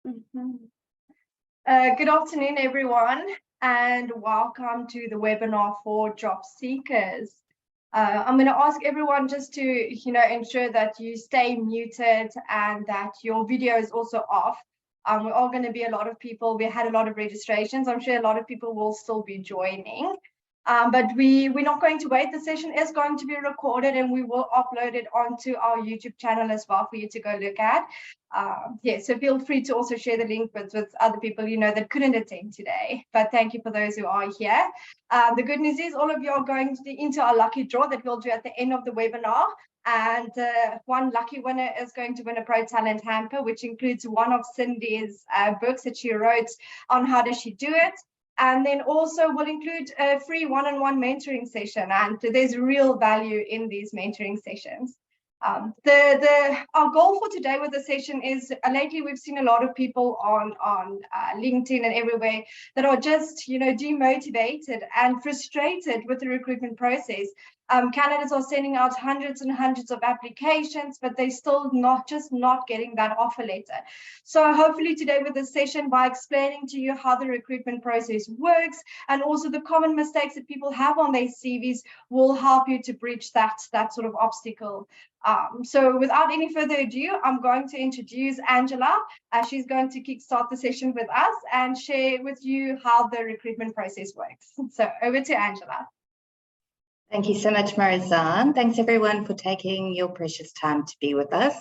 Mhm. Good afternoon, everyone, and welcome to the webinar for job seekers. I'm going to ask everyone just to, ensure that you stay muted and that your video is also off. We're all going to be a lot of people. We had a lot of registrations. I'm sure a lot of people will still be joining. But we're not going to wait. The session is going to be recorded and we will upload it onto our YouTube channel as well for you to go look at. So feel free to also share the link with other people that couldn't attend today. But thank you for those who are here. The good news is all of you are going into our lucky draw that we'll do at the end of the webinar. And one lucky winner is going to win a Pro Talent hamper, which includes one of Cindy's books that she wrote on how does she do it. And then also will include a free one-on-one mentoring session. And there's real value in these mentoring sessions. Our goal for today with the session is lately we've seen a lot of people on LinkedIn and everywhere that are just demotivated and frustrated with the recruitment process. Candidates are sending out hundreds and hundreds of applications, but they're still not getting that offer letter. So hopefully today with this session, by explaining to you how the recruitment process works and also the common mistakes that people have on their CVs will help you to bridge that sort of obstacle. So without any further ado, I'm going to introduce Angela. She's going to kickstart the session with us and share with you how the recruitment process works. So over to Angela. Thank you so much, Marizaan. Thanks everyone for taking your precious time to be with us.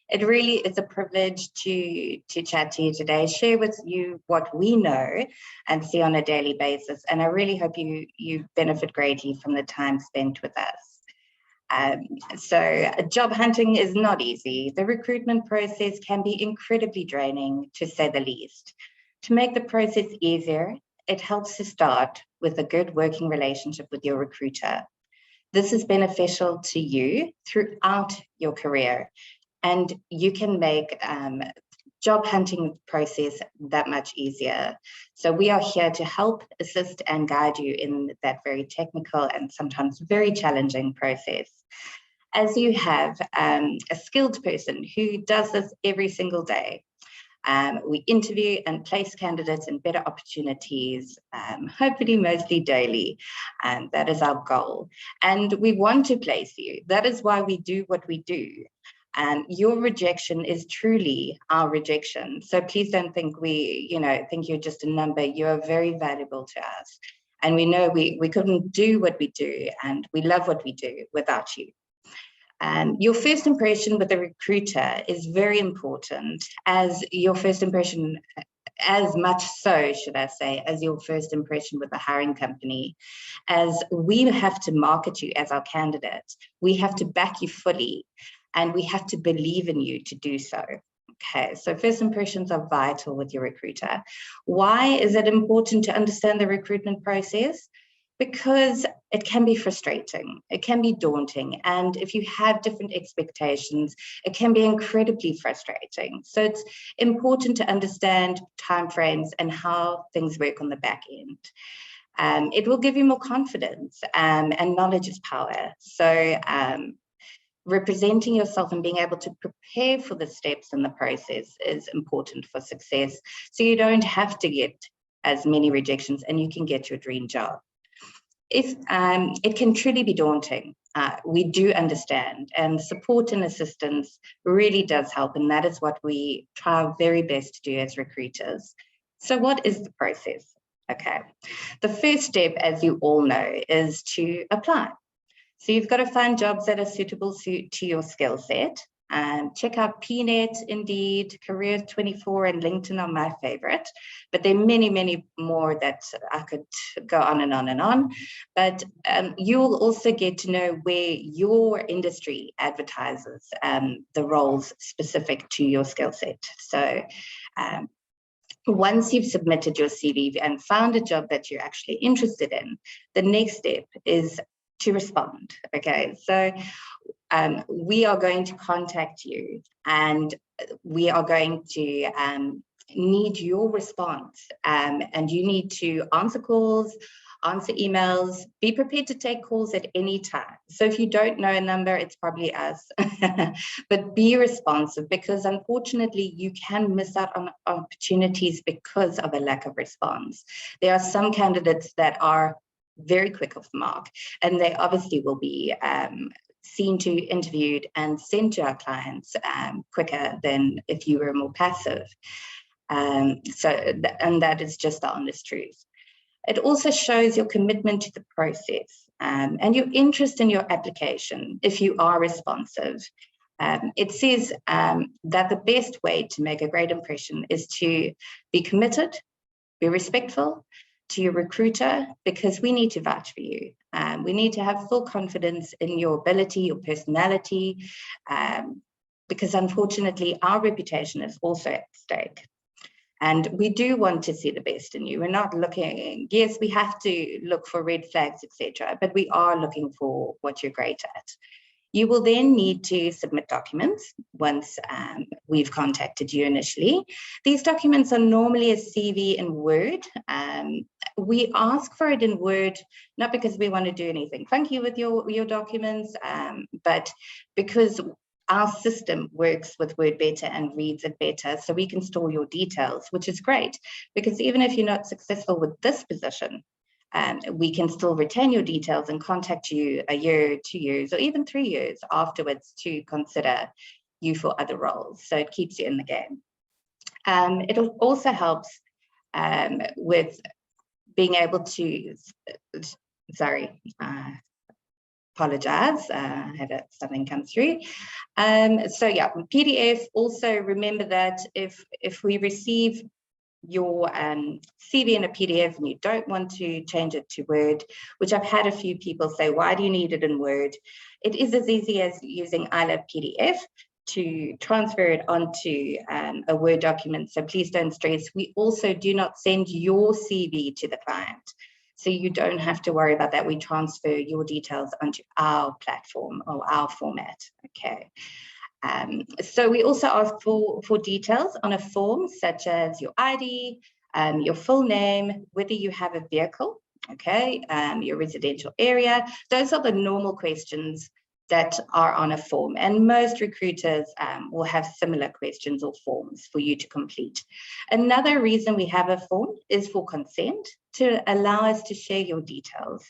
It really is a privilege to chat to you today, share with you what we know and see on a daily basis. And I really hope you benefit greatly from the time spent with us. So job hunting is not easy. The recruitment process can be incredibly draining, to say the least. To make the process easier, it helps to start with a good working relationship with your recruiter. This is beneficial to you throughout your career, and you can make job hunting process that much easier. So we are here to help, assist, and guide you in that very technical and sometimes very challenging process. As you have a skilled person who does this every single day, we interview and place candidates in better opportunities, hopefully mostly daily, and that is our goal. And we want to place you. That is why we do what we do. And your rejection is truly our rejection. So please don't think think you're just a number. You are very valuable to us. And we know we couldn't do what we do, and we love what we do without you. Your first impression with the recruiter is very important, as your first impression, as much so, should I say, as your first impression with the hiring company, as we have to market you as our candidate. We have to back you fully, and we have to believe in you to do so. Okay, so first impressions are vital with your recruiter. Why is it important to understand the recruitment process? Because it can be frustrating, it can be daunting, and if you have different expectations, it can be incredibly frustrating. So it's important to understand timeframes and how things work on the back end. It will give you more confidence, and knowledge is power. So representing yourself and being able to prepare for the steps in the process is important for success, so you don't have to get as many rejections and you can get your dream job. If it can truly be daunting, we do understand, and support and assistance really does help, and that is what we try our very best to do as recruiters. So what is the process? Okay, the first step, as you all know, is to apply. So you've got to find jobs that are suitable to your skill set. Check out PNet, Indeed, Career24, and LinkedIn are my favorite, but there are many, many more that I could go on and on and on. But you'll also get to know where your industry advertises the roles specific to your skill set. So once you've submitted your CV and found a job that you're actually interested in, the next step is to respond. Okay, so we are going to contact you, and we are going to need your response, and you need to answer calls, answer emails, be prepared to take calls at any time. So if you don't know a number, it's probably us, but be responsive, because unfortunately you can miss out on opportunities because of a lack of response. There are some candidates that are very quick off the mark, and they obviously will be seen to, interviewed, and sent to our clients quicker than if you were more passive. And that is just the honest truth. It also shows your commitment to the process and your interest in your application if you are responsive. It says that the best way to make a great impression is to be committed, be respectful to your recruiter, because we need to vouch for you. We need to have full confidence in your ability, your personality, because unfortunately our reputation is also at stake. And we do want to see the best in you. We're not looking, yes, we have to look for red flags, etc., but we are looking for what you're great at. You will then need to submit documents once we've contacted you initially. These documents are normally a CV in Word. We ask for it in Word, not because we want to do anything funky with your documents, but because our system works with Word better and reads it better, so we can store your details, which is great, because even if you're not successful with this position, we can still retain your details and contact you a year, 2 years, or even 3 years afterwards to consider you for other roles. So it keeps you in the game. It also helps with being able to, apologize, I had something come through. So yeah, PDF, also remember that if we receive your CV in a PDF and you don't want to change it to Word, which I've had a few people say, why do you need it in Word? It is as easy as using I Love PDF to transfer it onto a Word document. So please don't stress. We also do not send your CV to the client, so you don't have to worry about that. We transfer your details onto our platform or our format, okay? So we also ask for details on a form, such as your ID, your full name, whether you have a vehicle, okay, your residential area. Those are the normal questions that are on a form, and most recruiters will have similar questions or forms for you to complete. Another reason we have a form is for consent, to allow us to share your details.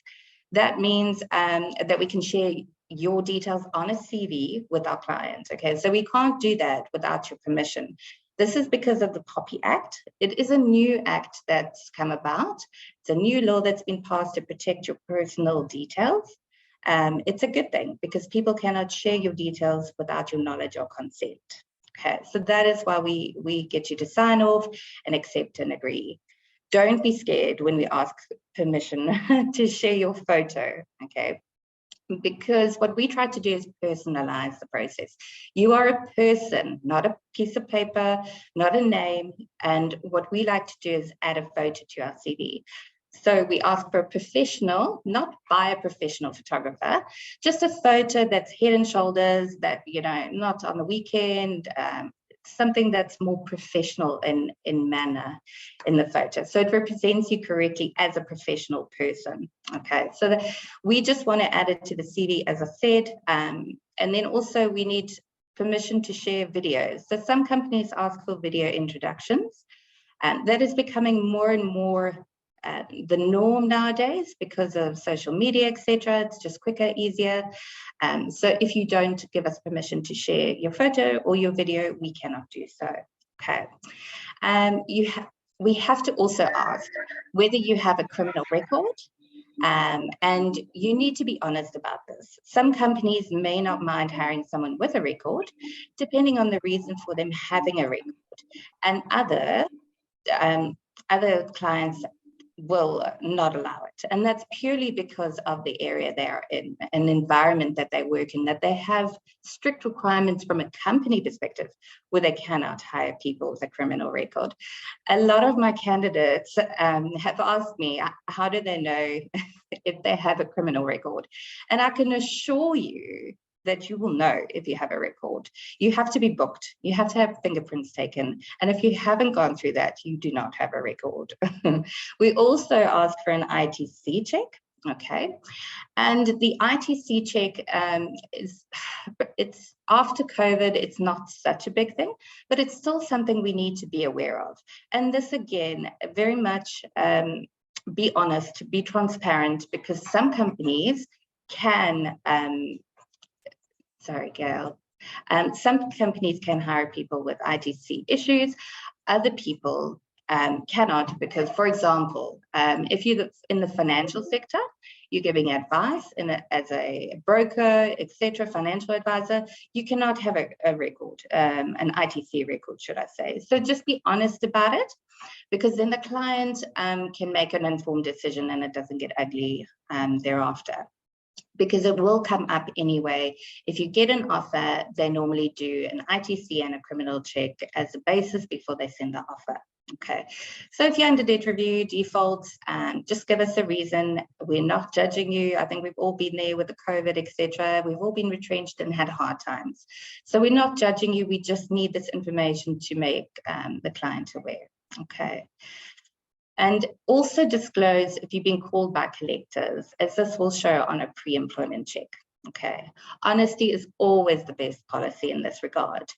That means that we can share your details on a CV with our client, okay? So we can't do that without your permission. This is because of the POPI Act. It is a new act that's come about. It's a new law that's been passed to protect your personal details. It's a good thing because people cannot share your details without your knowledge or consent. Okay, so that is why we get you to sign off and accept and agree. Don't be scared when we ask permission to share your photo, okay? Because what we try to do is personalize the process. You are a person, not a piece of paper, not a name. And what we like to do is add a photo to our CV. So we ask for a professional, not by a professional photographer, just a photo that's head and shoulders, that, you know, not on the weekend, something that's more professional in manner in the photo. So it represents you correctly as a professional person. Okay, so we just want to add it to the CV, as I said. And then also we need permission to share videos. So some companies ask for video introductions, and that is becoming more and more the norm nowadays because of social media, etc. It's just quicker, easier. So if you don't give us permission to share your photo or your video, we cannot do so. Okay. We have to also ask whether you have a criminal record, and you need to be honest about this. Some companies may not mind hiring someone with a record, depending on the reason for them having a record, and other clients will not allow it. And that's purely because of the area they are in, an environment that they work in, that they have strict requirements from a company perspective where they cannot hire people with a criminal record. A lot of my candidates have asked me, how do they know if they have a criminal record? And I can assure you that you will know if you have a record. You have to be booked. You have to have fingerprints taken. And if you haven't gone through that, you do not have a record. We also ask for an ITC check. Okay, and the ITC check it's after COVID, it's not such a big thing, but it's still something we need to be aware of. And this again, very much be honest, be transparent, because some companies can, sorry, Gail, some companies can hire people with ITC issues. Other people cannot, because, for example, if you're in the financial sector, you're giving advice as a broker, etc., financial advisor, you cannot have a record, an ITC record, should I say. So just be honest about it, because then the client can make an informed decision and it doesn't get ugly thereafter. Because it will come up anyway. If you get an offer, they normally do an ITC and a criminal check as a basis before they send the offer. Okay, so if you're under debt review, defaults, just give us a reason. We're not judging you. I think we've all been there with the COVID, etc. We've all been retrenched and had hard times. So we're not judging you. We just need this information to make the client aware. Okay. And also disclose if you've been called by collectors, as this will show on a pre-employment check. Okay, honesty is always the best policy in this regard.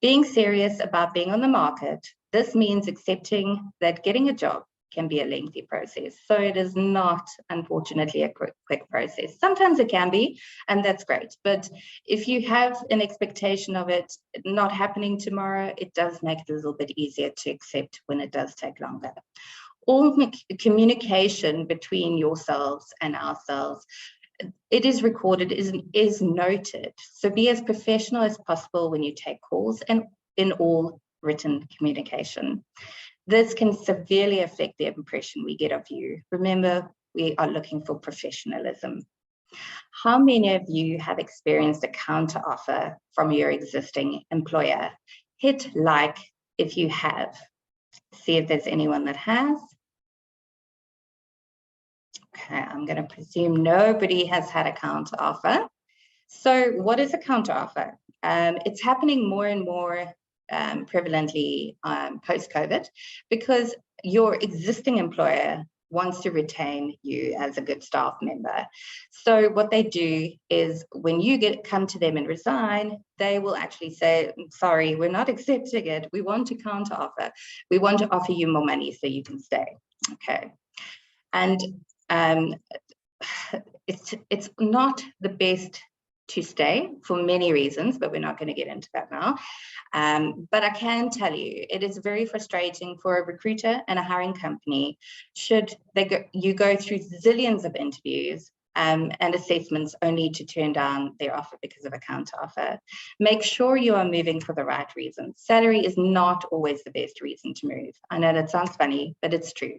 Being serious about being on the market, this means accepting that getting a job can be a lengthy process. So it is not, unfortunately, a quick process. Sometimes it can be, and that's great. But if you have an expectation of it not happening tomorrow, it does make it a little bit easier to accept when it does take longer. All communication between yourselves and ourselves, it is recorded, is noted. So be as professional as possible when you take calls and in all written communication. This can severely affect the impression we get of you. Remember, we are looking for professionalism. How many of you have experienced a counter offer from your existing employer? Hit like if you have. See if there's anyone that has. Okay, I'm going to presume nobody has had a counter offer. So what is a counter offer? It's happening more and more prevalently post-COVID, because your existing employer wants to retain you as a good staff member. So what they do is when you come to them and resign, they will actually say, sorry, we're not accepting it. We want to counter offer. We want to offer you more money so you can stay. Okay. And it's not the best to stay for many reasons, but we're not going to get into that now. But I can tell you, it is very frustrating for a recruiter and a hiring company should you go through zillions of interviews and assessments only to turn down their offer because of a counter offer. Make sure you are moving for the right reasons. Salary is not always the best reason to move. I know that sounds funny, but it's true.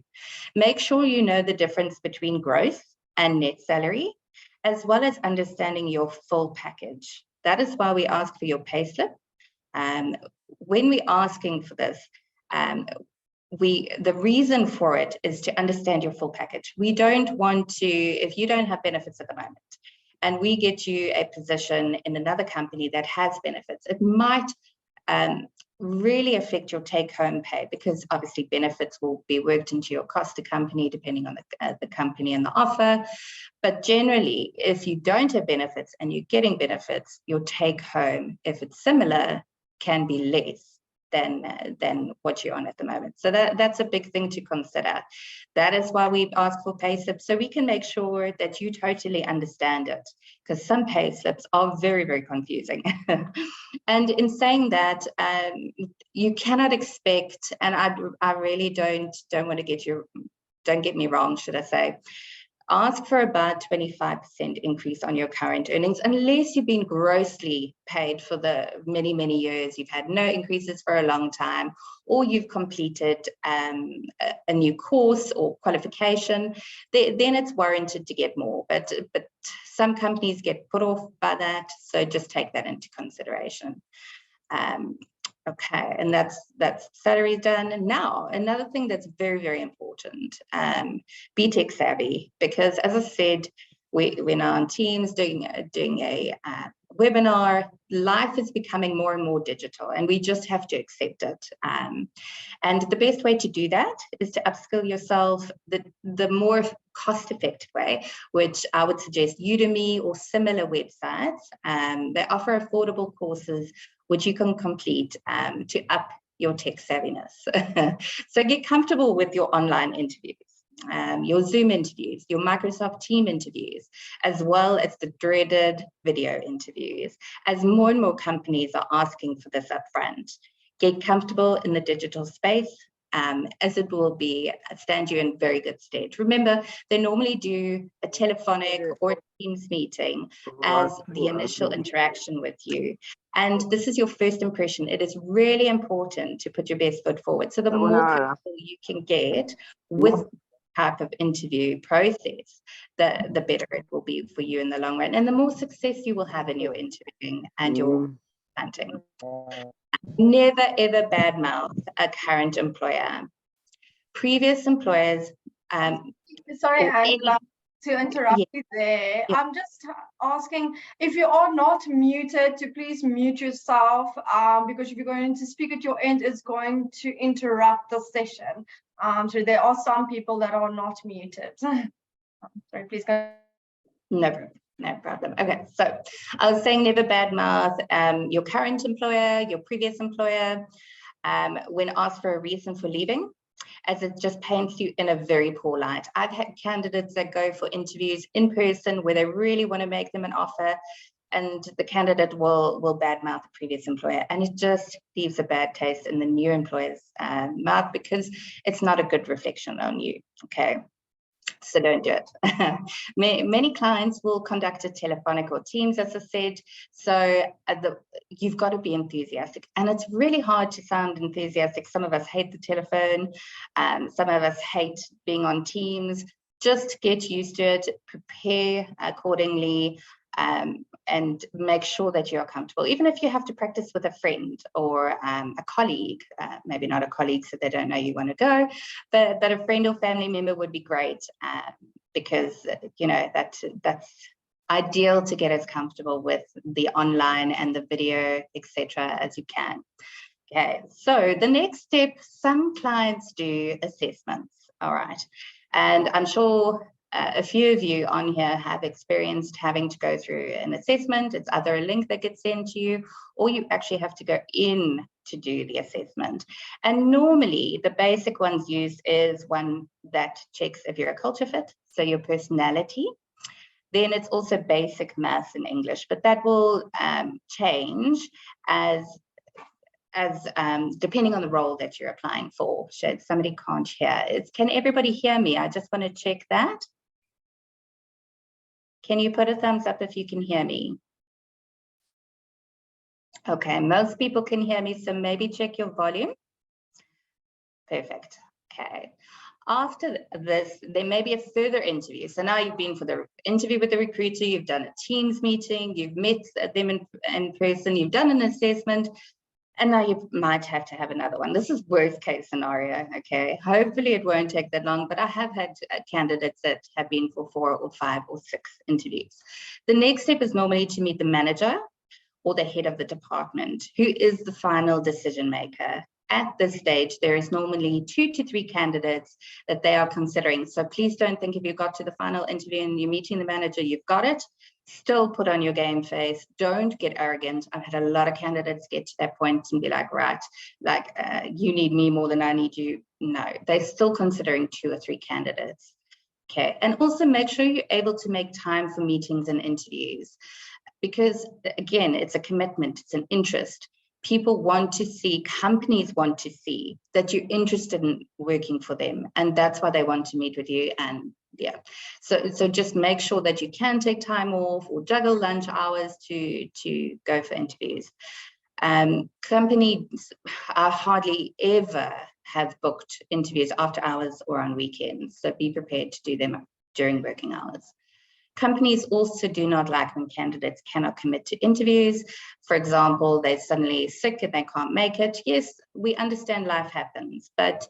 Make sure you know the difference between gross and net salary, as well as understanding your full package. That is why we ask for your payslip. When we're asking for this, the reason for it is to understand your full package. We don't want to, if you don't have benefits at the moment, and we get you a position in another company that has benefits, it might really affect your take-home pay, because obviously benefits will be worked into your cost to company depending on the company and the offer. But generally, if you don't have benefits and you're getting benefits, your take-home, if it's similar, can be less than what you're on at the moment. So that's a big thing to consider. That is why we ask for pay slips, so we can make sure that you totally understand it, because some pay slips are very, very confusing. And in saying that, you cannot expect, and I really don't want to don't get me wrong, should I say, ask for about 25% increase on your current earnings, unless you've been grossly paid for the many, many years, you've had no increases for a long time, or you've completed a new course or qualification, then it's warranted to get more. But some companies get put off by that, so just take that into consideration. Okay, and that's salary done. And now another thing that's very, very important, be tech savvy, because as I said, we're now on Teams doing a webinar, life is becoming more and more digital, and we just have to accept it. And the best way to do that is to upskill yourself the more cost-effective way, which I would suggest Udemy or similar websites. They offer affordable courses which you can complete to up your tech savviness. So get comfortable with your online interviews, your Zoom interviews, your Microsoft Team interviews, as well as the dreaded video interviews, as more and more companies are asking for this upfront. Get comfortable in the digital space, as it will stand you in very good stead. Remember, they normally do a telephonic or a Teams meeting as the initial interaction with you. And this is your first impression. It is really important to put your best foot forward. So the more comfortable you can get with type of interview process, the better it will be for you in the long run, and the more success you will have in your interviewing and your hunting. Never ever badmouth a current employer. Previous employers. Sorry, Angela, to interrupt you there. Yeah. I'm just asking if you are not muted to please mute yourself, because if you're going to speak at your end, it's going to interrupt the session. So there are some people that are not muted. Sorry, please go. No problem. Okay, so I was saying never badmouth your current employer, your previous employer, when asked for a reason for leaving, as it just paints you in a very poor light. I've had candidates that go for interviews in person where they really want to make them an offer, and the candidate will badmouth the previous employer, and it just leaves a bad taste in the new employer's mouth, because it's not a good reflection on you. Okay, so don't do it. Many clients will conduct a telephonic or Teams, as I said. So you've got to be enthusiastic, and it's really hard to sound enthusiastic. Some of us hate the telephone, some of us hate being on Teams. Just get used to it, prepare accordingly, and make sure that you're comfortable. Even if you have to practice with a friend or a colleague, maybe not a colleague so they don't know you want to go, but a friend or family member would be great, because you know that's ideal to get as comfortable with the online and the video, etc., as you can. Okay, so the next step, some clients do assessments. All right, and I'm sure a few of you on here have experienced having to go through an assessment. It's either a link that gets sent to you, or you actually have to go in to do the assessment. And normally the basic ones used is one that checks if you're a culture fit, so your personality. Then it's also basic maths and English, but that will change as depending on the role that you're applying for. So somebody can't hear. Can everybody hear me? I just want to check that. Can you put a thumbs up if you can hear me? Okay, most people can hear me, so maybe check your volume. Perfect. Okay. After this, there may be a further interview. So now you've been for the interview with the recruiter, you've done a Teams meeting, you've met them in person, you've done an assessment, and now you might have to have another one. This is worst case scenario, okay? Hopefully it won't take that long, but I have had candidates that have been for 4 or 5 or 6 interviews. The next step is normally to meet the manager or the head of the department, who is the final decision maker. At this stage, there is normally 2 to 3 candidates that they are considering. So please don't think if you got to the final interview and you're meeting the manager, you've got it. Still put on your game face. Don't get arrogant. I've had a lot of candidates get to that point and be like, right, like you need me more than I need you. No, they're still considering 2 or 3 candidates. Okay, and also make sure you're able to make time for meetings and interviews, because again, it's a commitment, it's an interest. People want to see, companies want to see that you're interested in working for them, and that's why they want to meet with you. And yeah, so just make sure that you can take time off or juggle lunch hours to go for interviews. Companies are hardly ever have booked interviews after hours or on weekends, so be prepared to do them during working hours. Companies also do not like when candidates cannot commit to interviews. For example, they're suddenly sick and they can't make it. Yes, we understand life happens, but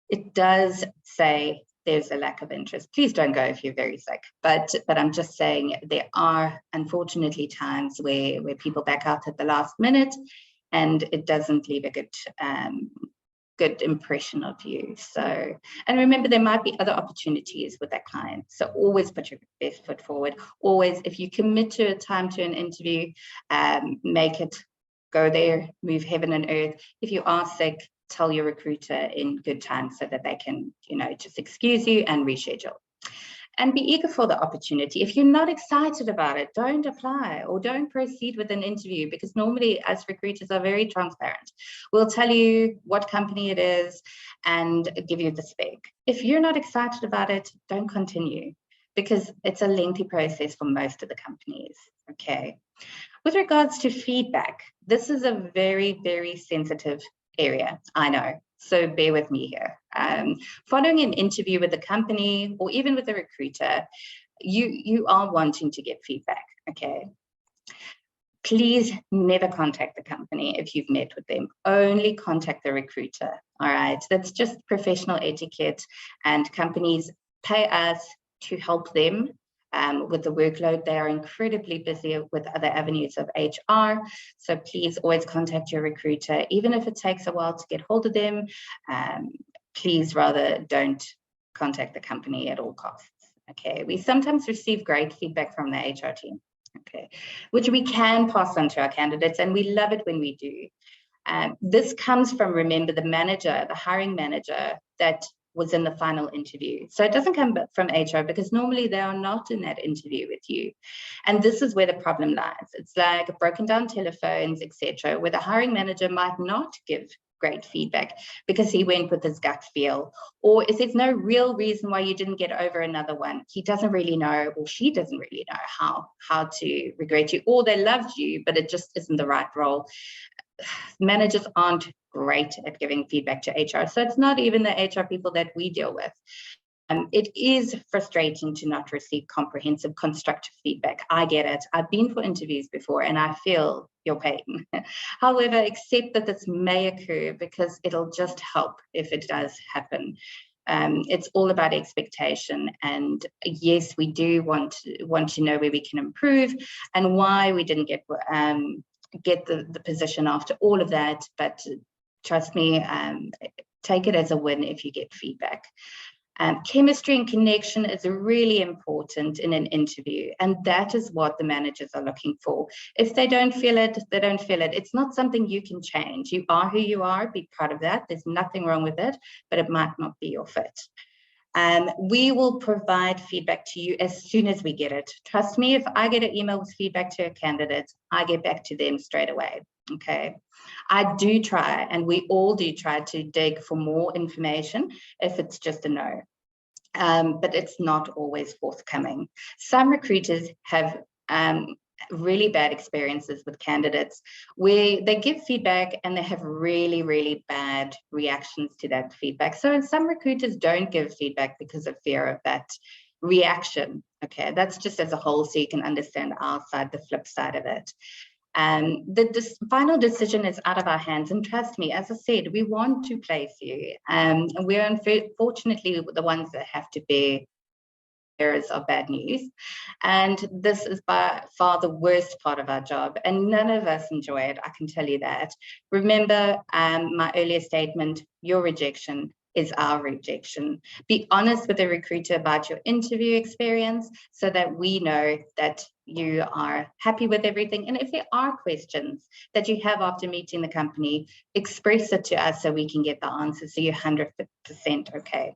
it does say there's a lack of interest. Please don't go if you're very sick. But I'm just saying there are unfortunately times where people back out at the last minute, and it doesn't leave a good impression of you. So, and remember, there might be other opportunities with that client. So always put your best foot forward. Always, if you commit to a time to an interview, make it, go there, move heaven and earth. If you are sick, tell your recruiter in good time so that they can, just excuse you and reschedule. And be eager for the opportunity. If you're not excited about it, don't apply or don't proceed with an interview, because normally us recruiters are very transparent. We'll tell you what company it is and give you the spec. If you're not excited about it, don't continue, because it's a lengthy process for most of the companies, okay? With regards to feedback, this is a very, very sensitive area, I know. So bear with me here. Following an interview with a company or even with a recruiter, you are wanting to get feedback, okay? Please never contact the company if you've met with them. Only contact the recruiter, all right? That's just professional etiquette, and companies pay us to help them with the workload. They are incredibly busy with other avenues of HR. So please always contact your recruiter, even if it takes a while to get hold of them. Please rather don't contact the company at all costs. Okay, we sometimes receive great feedback from the HR team, okay, which we can pass on to our candidates, and we love it when we do. This comes from, remember, the manager, the hiring manager that was in the final interview. So it doesn't come from HR, because normally they are not in that interview with you. And this is where the problem lies. It's like broken down telephones, etc., where the hiring manager might not give great feedback because he went with his gut feel, or if there's no real reason why you didn't get over another one. He doesn't really know, or she doesn't really know how to regret you, or they loved you, but it just isn't the right role. Managers aren't great at giving feedback to HR. So it's not even the HR people that we deal with. It is frustrating to not receive comprehensive, constructive feedback. I get it. I've been for interviews before and I feel your pain. However, accept that this may occur, because it'll just help if it does happen. It's all about expectation. And yes, we do want to know where we can improve and why we didn't get the position after all of that. But trust me, take it as a win if you get feedback. Chemistry and connection is really important in an interview, and that is what the managers are looking for. If they don't feel it, they don't feel it. It's not something you can change. You are who you are, be proud of that. There's nothing wrong with it, but it might not be your fit. We will provide feedback to you as soon as we get it. Trust me, if I get an email with feedback to a candidate, I get back to them straight away, okay? I do try, and we all do try to dig for more information if it's just a no. But it's not always forthcoming. Some recruiters have really bad experiences with candidates where they give feedback and they have really, really bad reactions to that feedback. So some recruiters don't give feedback because of fear of that reaction. Okay, that's just as a whole, so you can understand our side, the flip side of it. The final decision is out of our hands, and trust me, as I said, we want to place you, and we're unfortunately the ones that have to bear bearers of bad news, and this is by far the worst part of our job, and none of us enjoy it, I can tell you that. Remember my earlier statement, your rejection is our rejection. Be honest with the recruiter about your interview experience so that we know that you are happy with everything. And if there are questions that you have after meeting the company, express it to us so we can get the answers so you're 100% okay.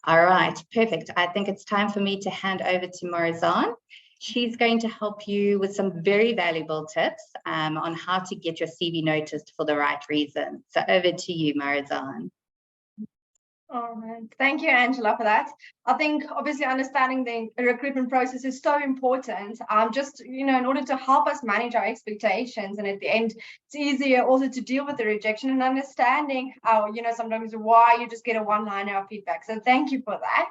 All right, perfect. I think it's time for me to hand over to Marizaan. She's going to help you with some very valuable tips on how to get your CV noticed for the right reason. So over to you, Marizaan. All right. Thank you, Angela, for that. I think obviously understanding the recruitment process is so important. Just, in order to help us manage our expectations, and at the end, it's easier also to deal with the rejection and understanding how, sometimes why you just get a one-liner of feedback. So thank you for that.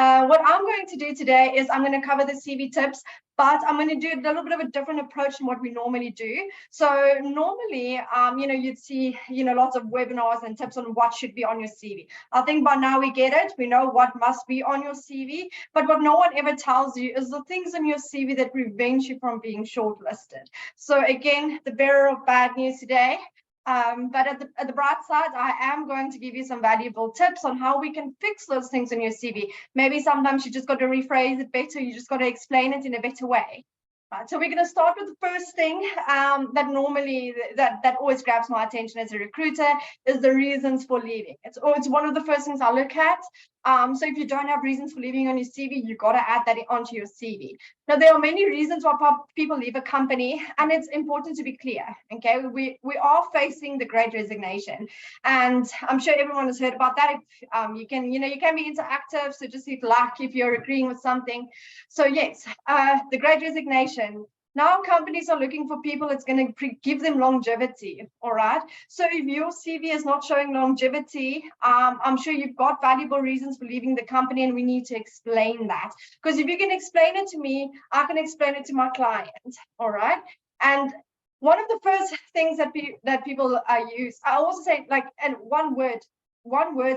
What I'm going to do today is I'm going to cover the CV tips, but I'm going to do a little bit of a different approach than what we normally do. So normally, you'd see, lots of webinars and tips on what should be on your CV. I think by now we get it. We know what must be on your CV, but what no one ever tells you is the things in your CV that prevent you from being shortlisted. So again, the bearer of bad news today. But at the bright side, I am going to give you some valuable tips on how we can fix those things in your CV. Maybe sometimes you just got to rephrase it better. You just got to explain it in a better way. Right, so we're going to start with the first thing that always grabs my attention as a recruiter is the reasons for leaving. It's one of the first things I look at. So if you don't have reasons for leaving on your CV, you got to add that onto your CV. Now, there are many reasons why people leave a company, and it's important to be clear. Okay, we are facing the Great Resignation, and I'm sure everyone has heard about that. If you can be interactive, so just hit like if you're agreeing with something. So yes, the Great Resignation. Now companies are looking for people that's going to give them longevity, all right? So if your CV is not showing longevity, I'm sure you've got valuable reasons for leaving the company, and we need to explain that. Because if you can explain it to me, I can explain it to my client, all right? And one of the first things that people use, I also say, and one words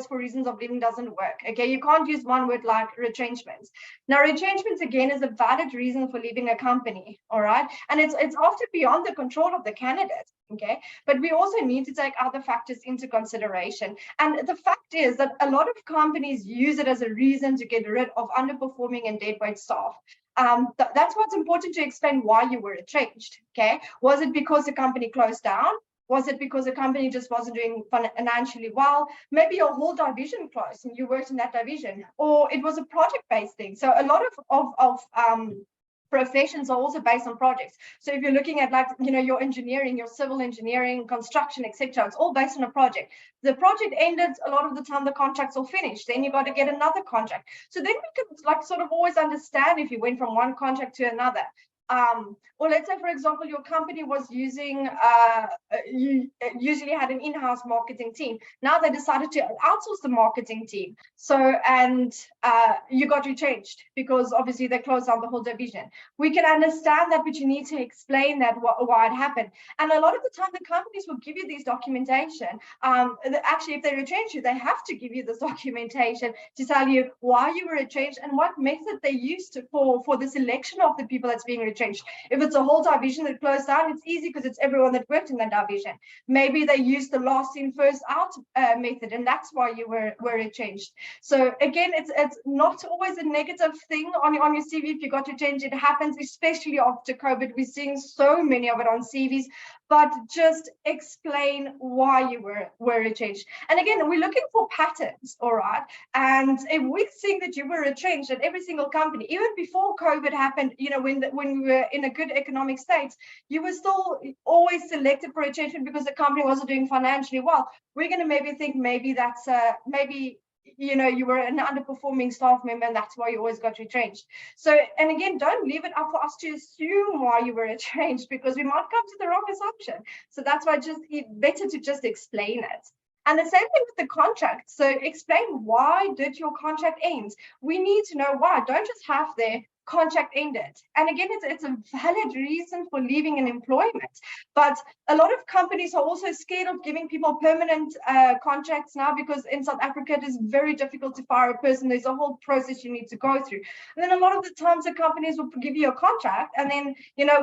for reasons of leaving doesn't work. Okay, you can't use one word like retrenchments. Now, retrenchments again is a valid reason for leaving a company, all right? And it's often beyond the control of the candidate, okay? But we also need to take other factors into consideration. And the fact is that a lot of companies use it as a reason to get rid of underperforming and deadweight staff. That's what's important to explain why you were retrenched, okay? Was it because the company closed down? Was it because the company just wasn't doing financially well? Maybe your whole division closed and you worked in that division, or it was a project-based thing. So a lot of professions are also based on projects. So if you're looking at your engineering, your civil engineering, construction, etc., it's all based on a project. The project ended, a lot of the time the contract's all finished. Then you got to get another contract. So then we could sort of always understand if you went from one contract to another. Or let's say, for example, your company was using, you usually had an in-house marketing team. Now they decided to outsource the marketing team. So, and you got retrenched because obviously they closed down the whole division. We can understand that, but you need to explain that why it happened. And a lot of the time, the companies will give you these documentation. Actually, if they retrench you, they have to give you this documentation to tell you why you were retrenched and what method they used for the selection of the people that's being retrenched. If it's a whole division that closed down, it's easy because it's everyone that worked in that division. Maybe they used the last in, first out method, and that's why you were retrenched. So again, it's not always a negative thing on your CV if you got retrenched. It happens, especially after COVID. We're seeing so many of it on CVs, but just explain why you were retrenched. And again, we're looking for patterns, all right? And if we think that you were retrenched at every single company, even before COVID happened, when we were in a good economic state, you were still always selected for retrenchment because the company wasn't doing financially well. We're going to maybe think that's you were an underperforming staff member and that's why you always got retrenched. So, and again, don't leave it up for us to assume why you were retrenched because we might come to the wrong assumption. So that's why it's better to just explain it. And the same thing with the contract. So explain, why did your contract end? We need to know why. Don't just have the contract ended. And again, it's a valid reason for leaving an employment. But a lot of companies are also scared of giving people permanent contracts now because in South Africa, it is very difficult to fire a person. There's a whole process you need to go through. And then a lot of the times the companies will give you a contract and then,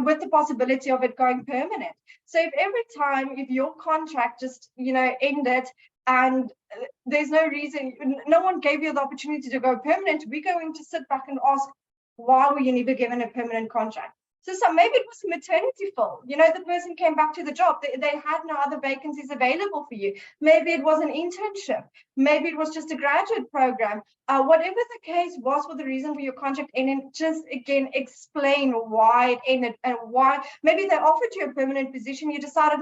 with the possibility of it going permanent. So if your contract just, ended and there's no reason, no one gave you the opportunity to go permanent, we're going to sit back and ask, why were you never given a permanent contract? So maybe it was a maternity fill. The person came back to the job. They had no other vacancies available for you. Maybe it was an internship. Maybe it was just a graduate program. Whatever the case was for the reason for your contract ending, just again, explain why it ended and why. Maybe they offered you a permanent position. You decided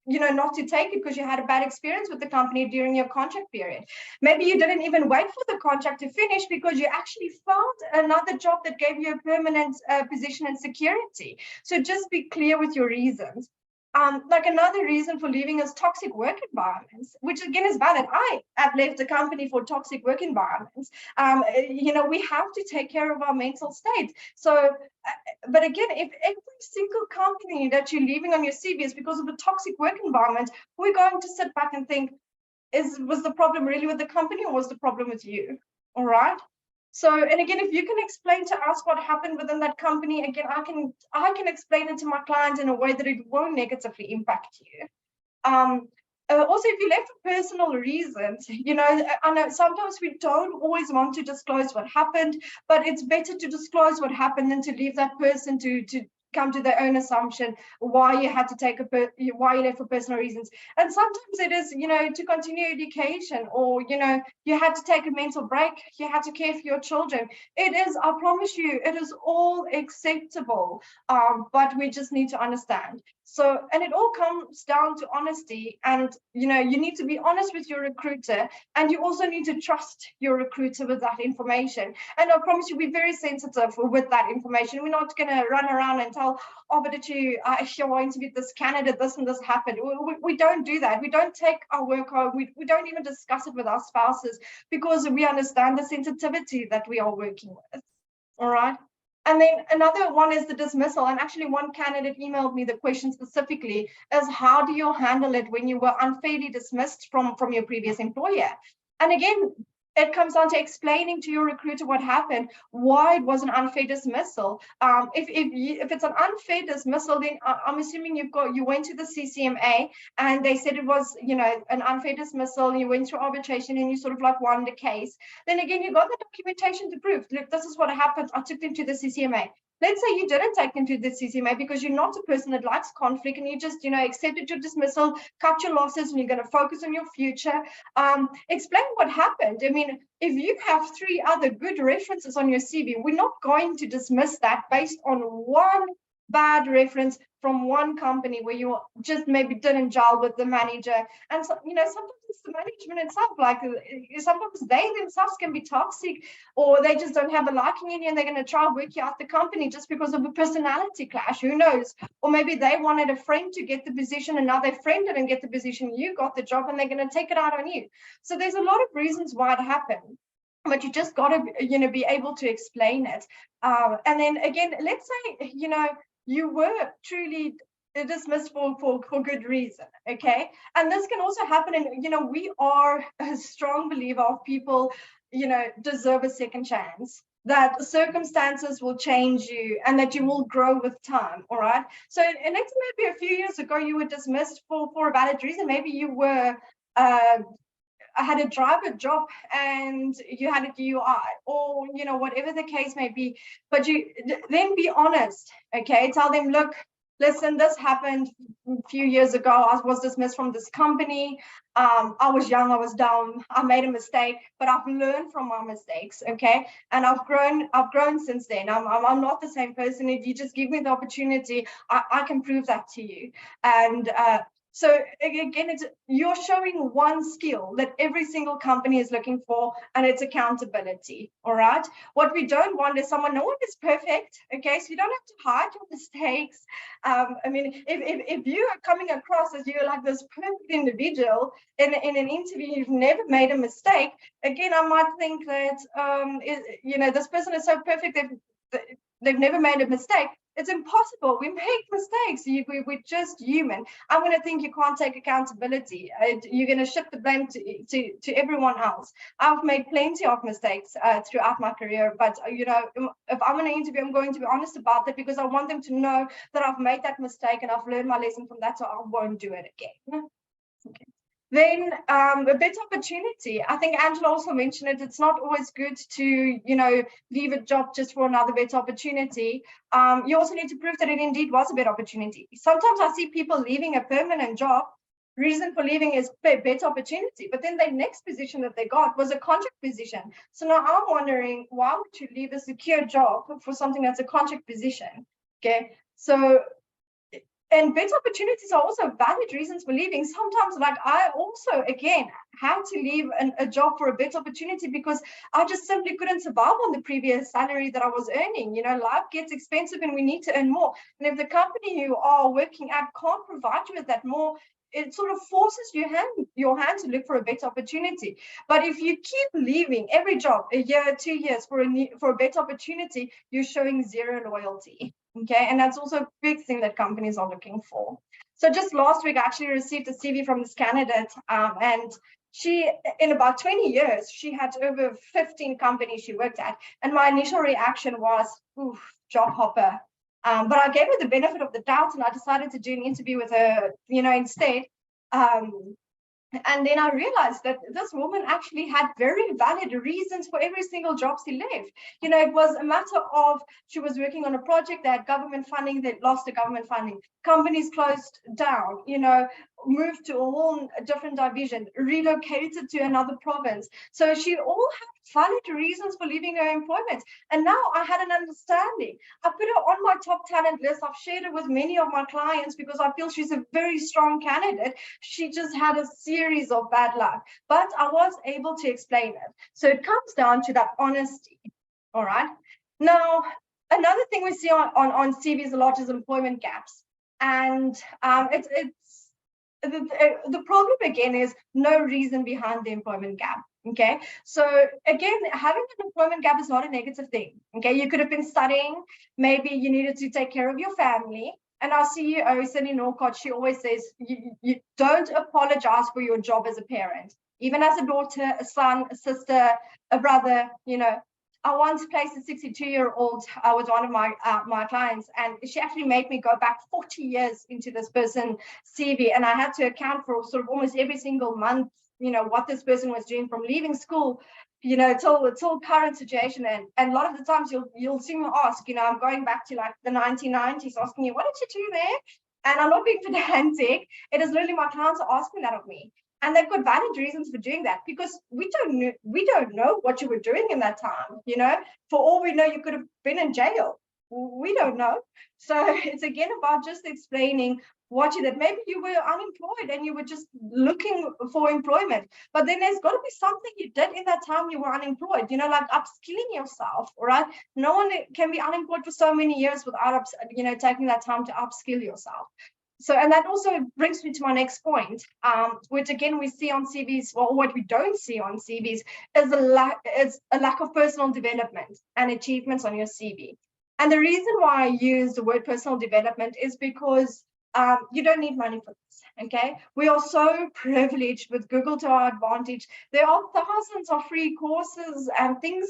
not to take it because you had a bad experience with the company during your contract period. Maybe you didn't even wait for the contract to finish because you actually found another job that gave you a permanent position and security. So just be clear with your reasons. Like another reason for leaving is toxic work environments, which again is valid. I have left the company for toxic work environments. We have to take care of our mental state. So, but again, if every single company that you're leaving on your CV is because of a toxic work environment, we're going to sit back and think, was the problem really with the company or was the problem with you? All right. So, and again, if you can explain to us what happened within that company, again, I can explain it to my client in a way that it won't negatively impact you. Also, if you left for personal reasons, I know sometimes we don't always want to disclose what happened, but it's better to disclose what happened than to leave that person to come to their own assumption why you had to why you left for personal reasons. And sometimes it is, to continue education, or, you had to take a mental break, you had to care for your children. It is, I promise you, it is all acceptable, but we just need to understand. So, and it all comes down to honesty, and, you need to be honest with your recruiter, and you also need to trust your recruiter with that information. And I promise you, we're very sensitive with that information. We're not going to run around and tell, oh, but did you interviewed this candidate, this and this happened. We don't do that. We don't take our work home. We don't even discuss it with our spouses, because we understand the sensitivity that we are working with. All right. And then another one is the dismissal. And actually one candidate emailed me the question specifically is, how do you handle it when you were unfairly dismissed from your previous employer? And again, it comes down to explaining to your recruiter what happened, why it was an unfair dismissal. If it's an unfair dismissal, then I'm assuming you went to the CCMA and they said it was, an unfair dismissal. You went through arbitration and you sort of like won the case. Then again, you got the documentation to prove, look, this is what happened. I took them to the CCMA. Let's say you didn't take them to the CCMA because you're not a person that likes conflict, and you just, accepted your dismissal, cut your losses, and you're going to focus on your future. Explain what happened. I mean, if you have 3 other good references on your CV, we're not going to dismiss that based on one bad reference from one company where you just maybe didn't gel with the manager. And so, sometimes it's the management itself, like sometimes they themselves can be toxic, or they just don't have a liking in you and they're going to try and work you out the company just because of a personality clash. Who knows? Or maybe they wanted a friend to get the position and now their friend didn't get the position, you got the job, and they're going to take it out on you. So there's a lot of reasons why it happened, but you just got to be able to explain it. And then again, let's say you were truly dismissed for good reason, okay? And this can also happen, and we are a strong believer of people deserve a second chance, that circumstances will change you and that you will grow with time. All right, so and let's maybe a few years ago you were dismissed for a valid reason. Maybe you were had a driver job and you had a DUI, or whatever the case may be, but you then be honest, okay? Tell them, look, listen, this happened a few years ago. I was dismissed from this company. I was young, I was dumb, I made a mistake, but I've learned from my mistakes, okay? And I've grown since then. I'm not the same person. If you just give me the opportunity, I can prove that to you. And so again, you're showing one skill that every single company is looking for, and it's accountability. All right. What we don't want is someone, no one is perfect. Okay. So you don't have to hide your mistakes. I mean, if you are coming across as you're like this perfect individual in an interview, you've never made a mistake. Again, I might think that, this person is so perfect, they've never made a mistake. It's impossible. We make mistakes. We're just human. I'm going to think you can't take accountability. You're going to shift the blame to everyone else. I've made plenty of mistakes throughout my career, but if I'm in an interview, I'm going to be honest about that, because I want them to know that I've made that mistake and I've learned my lesson from that, so I won't do it again. Okay. Then a better opportunity. I think Angela also mentioned it. It's not always good to, leave a job just for another better opportunity. You also need to prove that it indeed was a better opportunity. Sometimes I see people leaving a permanent job. Reason for leaving is better opportunity, but then the next position that they got was a contract position. So now I'm wondering, why would you leave a secure job for something that's a contract position? Okay, so and better opportunities are also valid reasons for leaving. Sometimes, like, I also, again, had to leave a job for a better opportunity because I just simply couldn't survive on the previous salary that I was earning. Life gets expensive and we need to earn more. And if the company you are working at can't provide you with that more, it sort of forces your hand to look for a better opportunity. But if you keep leaving every job, a year, 2 years, for a better opportunity, you're showing zero loyalty. Okay, and that's also a big thing that companies are looking for. So just last week, I actually received a CV from this candidate, and she, in about 20 years, she had over 15 companies she worked at. And my initial reaction was, oof, job hopper. But I gave her the benefit of the doubt, and I decided to do an interview with her, instead. And then I realized that this woman actually had very valid reasons for every single job she left. It was a matter of she was working on a project, they had government funding, they lost the government funding. Companies closed down, moved to a whole different division, relocated to another province. So she all had valid reasons for leaving her employment. And now I had an understanding. I put her on my top talent list. I've shared it with many of my clients because I feel she's a very strong candidate. She just had a series of bad luck, but I was able to explain it. So it comes down to that honesty. All right. Now, another thing we see on CVs a lot is employment gaps. And the problem again is no reason behind the employment gap. Okay, so again, having an employment gap is not a negative thing. Okay, you could have been studying, maybe you needed to take care of your family. And our CEO, Cindy Norcott, she always says, you don't apologize for your job as a parent, even as a daughter, a son, a sister, a brother. I once placed a 62-year-old with one of my clients, and she actually made me go back 40 years into this person's CV, and I had to account for sort of almost every single month, what this person was doing from leaving school, till current situation. And a lot of the times you'll see me ask, I'm going back to like the 1990s, asking you, what did you do there? And I'm not being pedantic. It is literally my clients are asking that of me. And they've got valid reasons for doing that because we don't know what you were doing in that time. For all we know, you could have been in jail. We don't know. So it's again about just explaining what you did. Maybe you were unemployed and you were just looking for employment, but then there's got to be something you did in that time you were unemployed, like upskilling yourself. All right, no one can be unemployed for so many years without taking that time to upskill yourself. So, and that also brings me to my next point, which again we see on CVs, well, what we don't see on CVs is a lack of personal development and achievements on your CV. And the reason why I use the word personal development is because you don't need money for this, okay? We are so privileged with Google to our advantage. There are thousands of free courses and things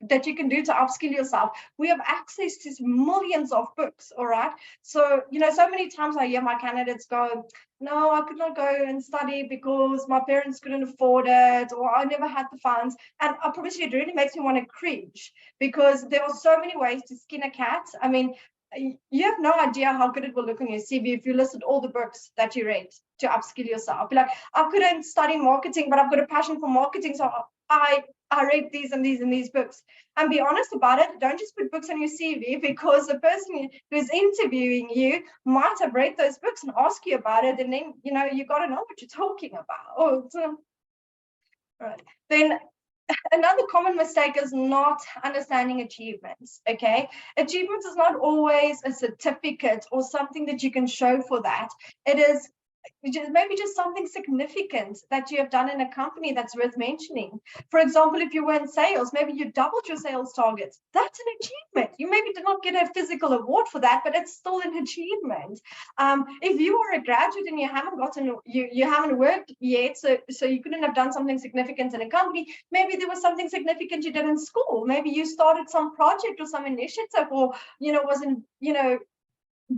that you can do to upskill yourself. We have access to millions of books, all right? So, so many times I hear my candidates go, no, I could not go and study because my parents couldn't afford it, or I never had the funds. And I promise you, it really makes me want to cringe because there are so many ways to skin a cat. I mean, you have no idea how good it will look on your CV if you listed all the books that you read to upskill yourself. Be like, I couldn't study marketing, but I've got a passion for marketing, so I read these and these and these books. And be honest about it. Don't just put books on your CV because the person who's interviewing you might have read those books and ask you about it, and then you got to know what you're talking about. Right. Then another common mistake is not understanding achievements, okay? Achievements is not always a certificate or something that you can show for that. It is maybe just something significant that you have done in a company that's worth mentioning. For example, if you were in sales, maybe you doubled your sales targets. That's an achievement. You maybe did not get a physical award for that, but it's still an achievement. If you are a graduate and you haven't worked yet, so you couldn't have done something significant in a company, maybe there was something significant you did in school. Maybe you started some project or some initiative, or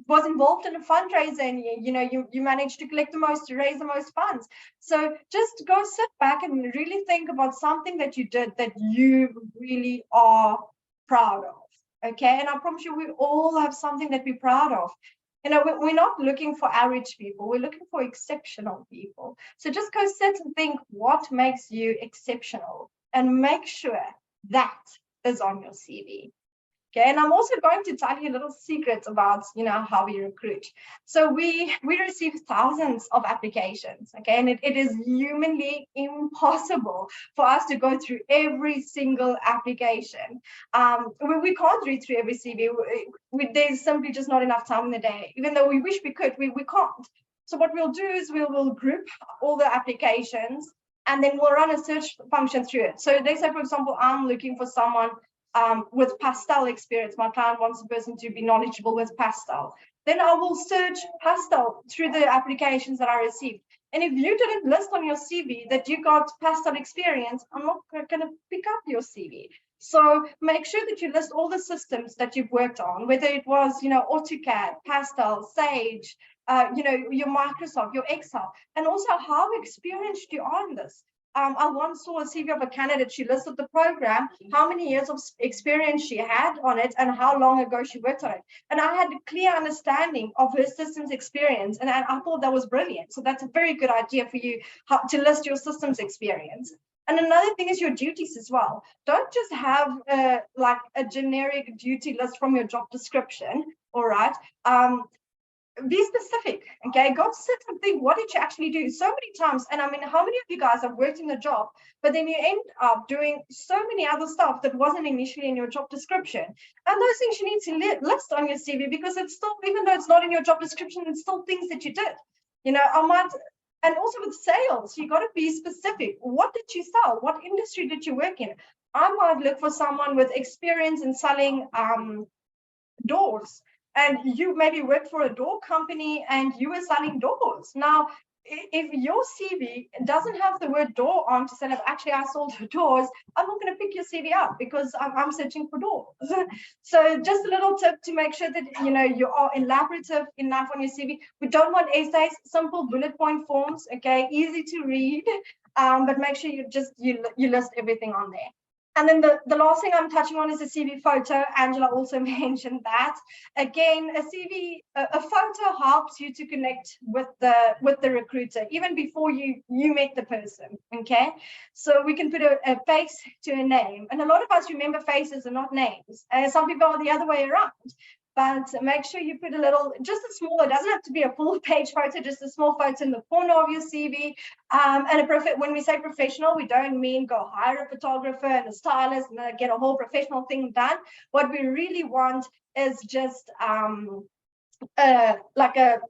was involved in a fundraiser and you managed to raise the most funds. So just go sit back and really think about something that you did that you really are proud of, okay? And I promise you, we all have something that we're proud of. We're not looking for average people, we're looking for exceptional people. So just go sit and think what makes you exceptional and make sure that is on your CV. Okay, and I'm also going to tell you little secrets about, how we recruit. So we receive thousands of applications, okay, and it is humanly impossible for us to go through every single application. We can't read through every CV. There's simply just not enough time in the day. Even though we wish we could, we can't. So what we'll do is we'll group all the applications, and then we'll run a search function through it. So let's say, for example, I'm looking for someone with pastel experience. My client wants a person to be knowledgeable with pastel. Then I will search pastel through the applications that I received. And if you didn't list on your CV that you got pastel experience, I'm not going to pick up your CV. So make sure that you list all the systems that you've worked on, whether it was, AutoCAD, Pastel, Sage, your Microsoft, your Excel, and also how experienced you are in this. I once saw a CV of a candidate. She listed the program, how many years of experience she had on it, and how long ago she worked on it. And I had a clear understanding of her systems experience, and I thought that was brilliant. So that's a very good idea for you to list your systems experience. And another thing is your duties as well. Don't just have like a generic duty list from your job description, all right? Be specific, okay? Go sit and think, what did you actually do? So many times, and I mean, how many of you guys have worked in the job, but then you end up doing so many other stuff that wasn't initially in your job description? And those things you need to list on your CV, because it's still, even though it's not in your job description, it's still things that you did. And also with sales, you got to be specific. What did you sell? What industry did you work in? I might look for someone with experience in selling doors. And you maybe work for a door company and you were selling doors. Now, if your CV doesn't have the word door on to say, actually, I sold doors, I'm not going to pick your CV up because I'm searching for doors. So just a little tip to make sure that, you are elaborative enough on your CV. We don't want essays, simple bullet point forms, okay, easy to read, but make sure you list everything on there. And then the last thing I'm touching on is a CV photo. Angela also mentioned that. Again, a photo helps you to connect with the recruiter even before you met the person. Okay, so we can put a face to a name, and a lot of us remember faces and not names. Some people are the other way around. But make sure you put just a small, it doesn't have to be a full page photo, just a small photo in the corner of your CV. And when we say professional, we don't mean go hire a photographer and a stylist and get a whole professional thing done. What we really want is just like a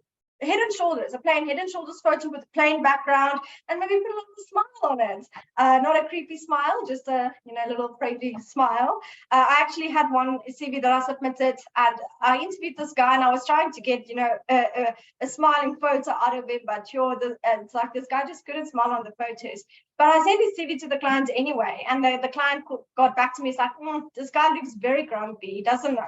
head and shoulders, a plain head and shoulders photo with a plain background, and maybe put a little smile on it. Not a creepy smile, just a little friendly smile. I actually had one CV that I submitted, and I interviewed this guy, and I was trying to get a smiling photo out of him, but it's like this guy just couldn't smile on the photos. But I sent his CV to the client anyway, and the client got back to me. It's like, this guy looks very grumpy. He doesn't know.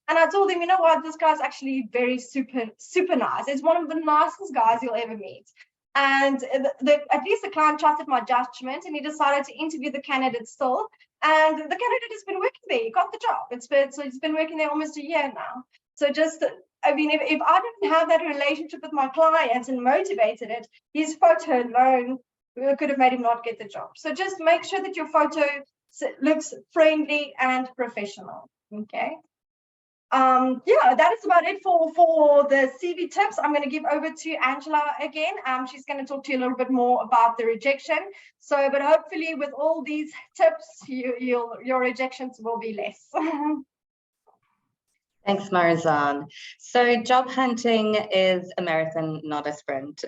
And I told him, you know what, this guy's actually very super, super nice. It's one of the nicest guys you'll ever meet. And at least the client trusted my judgment, and he decided to interview the candidate still. And the candidate has been working there. He got the job. So he's been working there almost a year now. So if I didn't have that relationship with my client and motivated it, his photo alone could have made him not get the job. So just make sure that your photo looks friendly and professional. Okay. That is about it for the CV tips. I'm going to give over to Angela again. She's going to talk to you a little bit more about the rejection. But hopefully with all these tips, your rejections will be less. Thanks, Marizaan. So job hunting is a marathon, not a sprint.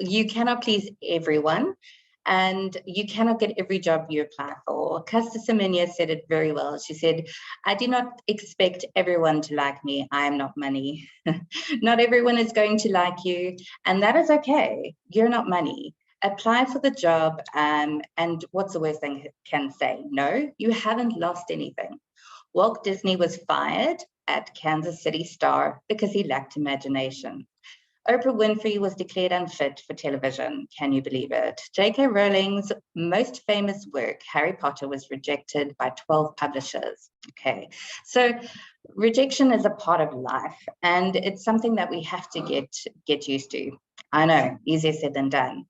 You cannot please everyone, and you cannot get every job you apply for. Casta Semenya said it very well. She said, I do not expect everyone to like me. I am not money. Not everyone is going to like you, and that is okay. You're not money. Apply for the job, and what's the worst thing can say? No, you haven't lost anything. Walt Disney was fired at Kansas City Star because he lacked imagination. Oprah Winfrey was declared unfit for television. Can you believe it? J.K. Rowling's most famous work, Harry Potter, was rejected by 12 publishers. Okay, so rejection is a part of life, and it's something that we have to get used to. I know, easier said than done.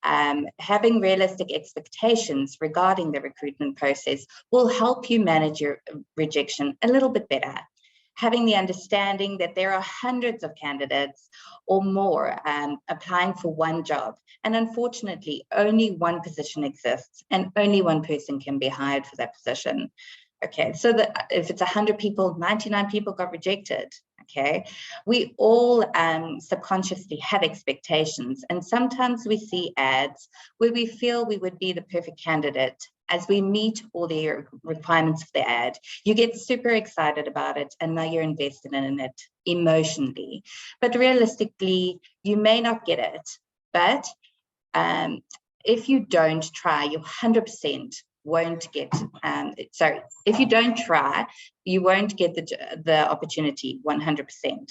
Having realistic expectations regarding the recruitment process will help you manage your rejection a little bit better. Having the understanding that there are hundreds of candidates or more applying for one job, and unfortunately, only one position exists and only one person can be hired for that position. Okay, so that if it's 100 people, 99 people got rejected. Okay, we all subconsciously have expectations, and sometimes we see ads where we feel we would be the perfect candidate. As we meet all the requirements of the ad, you get super excited about it, and now you're invested in it emotionally. But realistically, you may not get it. But if you don't try, you 100% won't get, if you don't try, you won't get the opportunity 100%.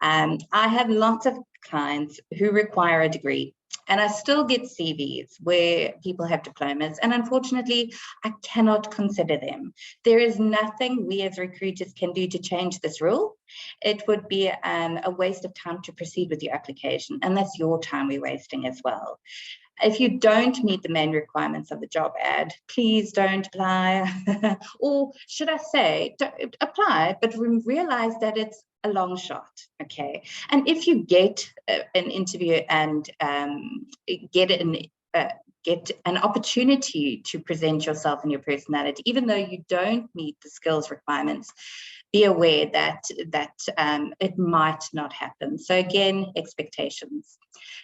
I have lots of clients who require a degree, and I still get CVs where people have diplomas, and unfortunately, I cannot consider them. There is nothing we as recruiters can do to change this rule. It would be a waste of time to proceed with your application, and that's your time we're wasting as well. If you don't meet the main requirements of the job ad, please don't apply. Or should I say, don't apply, but realize that it's a long shot, okay? And if you get an interview and get an opportunity to present yourself and your personality, even though you don't meet the skills requirements, be aware that it might not happen. So again, expectations.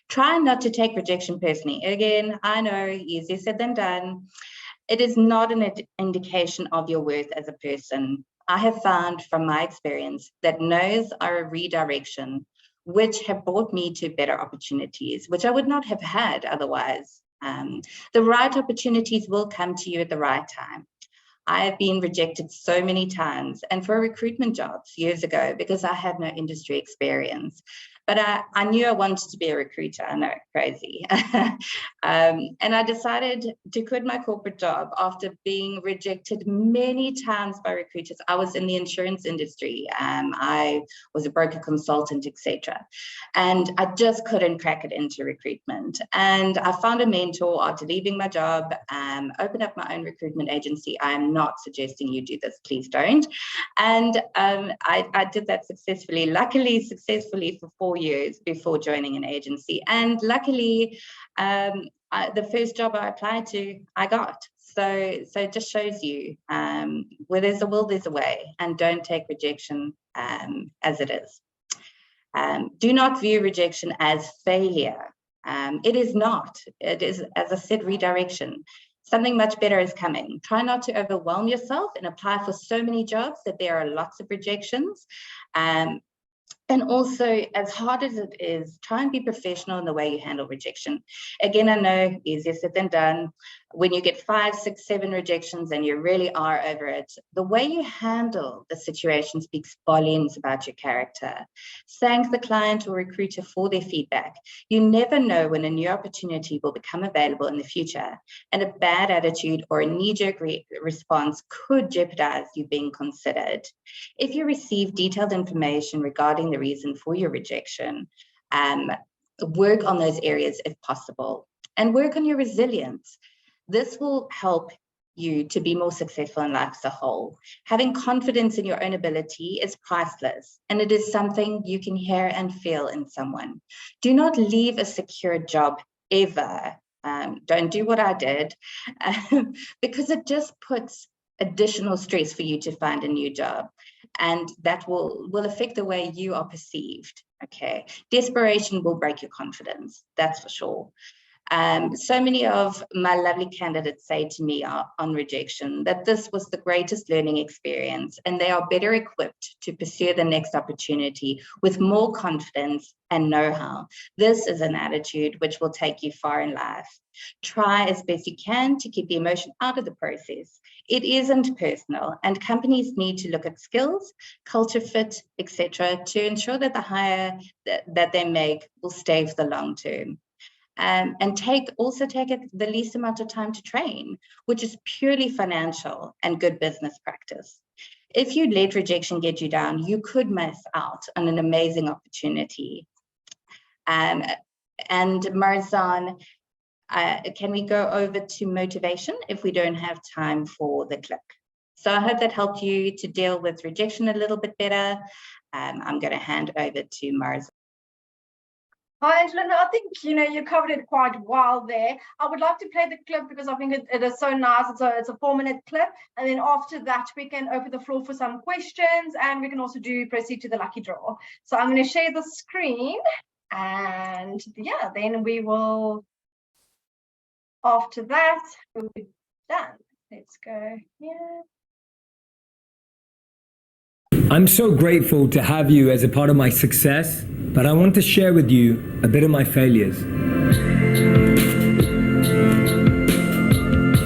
Try not to take rejection personally. Again, I know, easier said than done. It is not an indication of your worth as a person. I have found from my experience that no's are a redirection, which have brought me to better opportunities, which I would not have had otherwise. The right opportunities will come to you at the right time. I have been rejected so many times, and for recruitment jobs years ago, because I had no industry experience. But I knew I wanted to be a recruiter. I know, crazy. And I decided to quit my corporate job after being rejected many times by recruiters. I was in the insurance industry. I was a broker consultant, etc. And I just couldn't crack it into recruitment. And I found a mentor after leaving my job, opened up my own recruitment agency. I am not suggesting you do this, please don't. And I did that successfully, luckily successfully for 4 years before joining an agency. And luckily, the first job I applied to, I got. So it just shows you where there's a will, there's a way, and don't take rejection as it is. Do not view rejection as failure. It is not. It is, as I said, redirection. Something much better is coming. Try not to overwhelm yourself and apply for so many jobs that there are lots of rejections. And also, as hard as it is, try and be professional in the way you handle rejection. Again, I know easier said than done. When you get 5, 6, 7 rejections and you really are over it, the way you handle the situation speaks volumes about your character. Thank the client or recruiter for their feedback. You never know when a new opportunity will become available in the future, and a bad attitude or a knee-jerk response could jeopardize you being considered. If you receive detailed information regarding the reason for your rejection, work on those areas if possible, and work on your resilience. This will help you to be more successful in life as a whole. Having confidence in your own ability is priceless, and it is something you can hear and feel in someone. Do not leave a secure job ever. Don't do what I did, because it just puts additional stress for you to find a new job, and that will affect the way you are perceived. Okay, desperation will break your confidence, that's for sure. So many of my lovely candidates say to me on rejection that this was the greatest learning experience, and they are better equipped to pursue the next opportunity with more confidence and know-how. This is an attitude which will take you far in life. Try as best you can to keep the emotion out of the process. It isn't personal, and companies need to look at skills, culture fit, etc., to ensure that the hire that they make will stay for the long term. And also take it the least amount of time to train, which is purely financial and good business practice. If you let rejection get you down, you could miss out on an amazing opportunity. And Marizaan, can we go over to motivation if we don't have time for the click? So I hope that helped you to deal with rejection a little bit better. I'm going to hand over to Marizaan. Hi, Angela. No, I think you covered it quite well there. I would like to play the clip because I think it is so nice. It's a 4-minute clip, and then after that we can open the floor for some questions, and we can also proceed to the lucky draw. So I'm going to share the screen, and yeah, then we will. After that, we'll be done. Let's go here. I'm so grateful to have you as a part of my success, but I want to share with you a bit of my failures.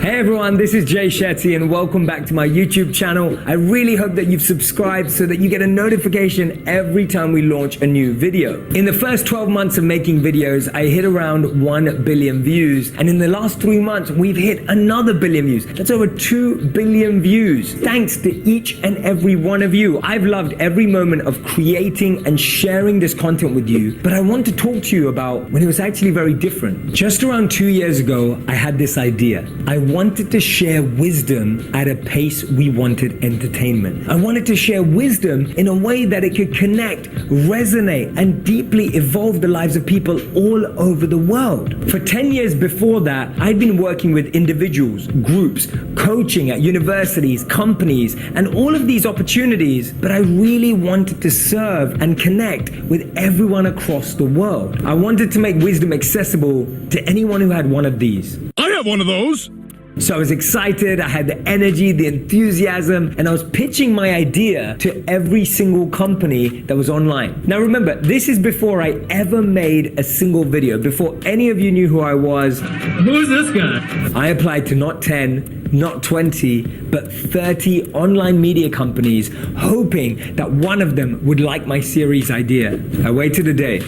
Hey everyone, this is Jay Shetty and welcome back to my YouTube channel. I really hope that you've subscribed so that you get a notification every time we launch a new video. In the first 12 months of making videos, I hit around 1 billion views. And in the last 3 months, we've hit another billion views. That's over 2 billion views. Thanks to each and every one of you. I've loved every moment of creating and sharing this content with you. But I want to talk to you about when it was actually very different. Just around 2 years ago, I had this idea. I wanted to share wisdom at a pace we wanted entertainment. I wanted to share wisdom in a way that it could connect, resonate, and deeply evolve the lives of people all over the world. For 10 years before that, I'd been working with individuals, groups, coaching at universities, companies, and all of these opportunities, but I really wanted to serve and connect with everyone across the world. I wanted to make wisdom accessible to anyone who had one of these. I have one of those. So I was excited, I had the energy, the enthusiasm, and I was pitching my idea to every single company that was online. Now remember, this is before I ever made a single video, before any of you knew who I was. Who's this guy? I applied to not 10, not 20, but 30 online media companies, hoping that one of them would like my series idea. I waited a day,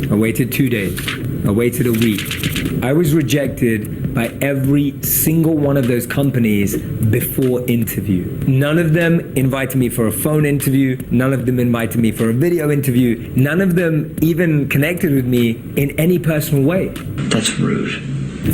I waited 2 days, I waited a week. I was rejected by every single one of those companies before interview. None of them invited me for a phone interview. None of them invited me for a video interview. None of them even connected with me in any personal way. That's rude.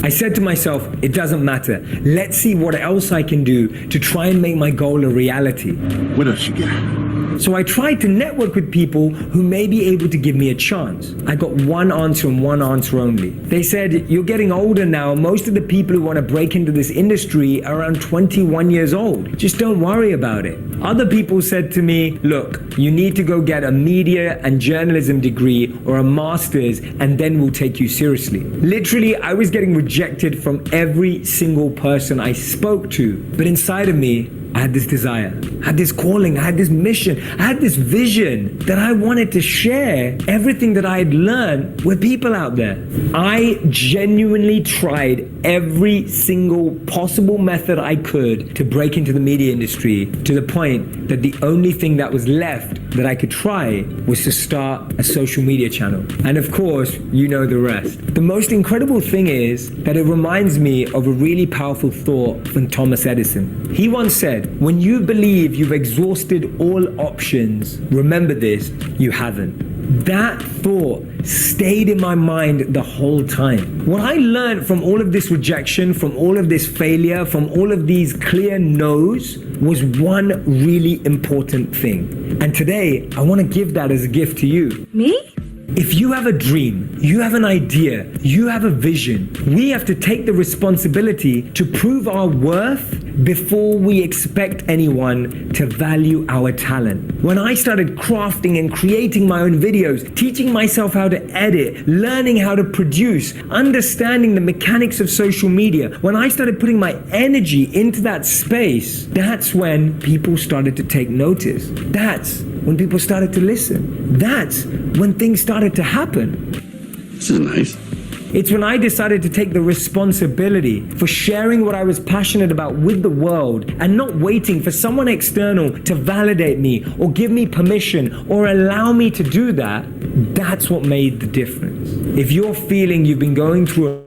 I said to myself, it doesn't matter. Let's see what else I can do to try and make my goal a reality. What else you got? So I tried to network with people who may be able to give me a chance. I got one answer and one answer only. They said, you're getting older now. Most of the people who want to break into this industry are around 21 years old. Just don't worry about it. Other people said to me, look, you need to go get a media and journalism degree or a master's and then we'll take you seriously. Literally, I was getting rejected from every single person I spoke to. But inside of me, I had this desire, I had this calling, I had this mission, I had this vision that I wanted to share everything that I had learned with people out there. I genuinely tried every single possible method I could to break into the media industry, to the point that the only thing that was left that I could try was to start a social media channel. And of course, you know the rest. The most incredible thing is that it reminds me of a really powerful thought from Thomas Edison. He once said, when you believe you've exhausted all options, remember this, you haven't. That thought stayed in my mind the whole time. What I learned from all of this rejection, from all of this failure, from all of these clear no's, was one really important thing. And today, I want to give that as a gift to you. Me? If you have a dream, you have an idea, you have a vision, we have to take the responsibility to prove our worth before we expect anyone to value our talent. When I started crafting and creating my own videos, teaching myself how to edit, learning how to produce, understanding the mechanics of social media, when I started putting my energy into that space, that's when people started to take notice. That's when people started to listen. That's when things started to happen. This is nice. It's when I decided to take the responsibility for sharing what I was passionate about with the world and not waiting for someone external to validate me or give me permission or allow me to do that. That's what made the difference. If you're feeling you've been going through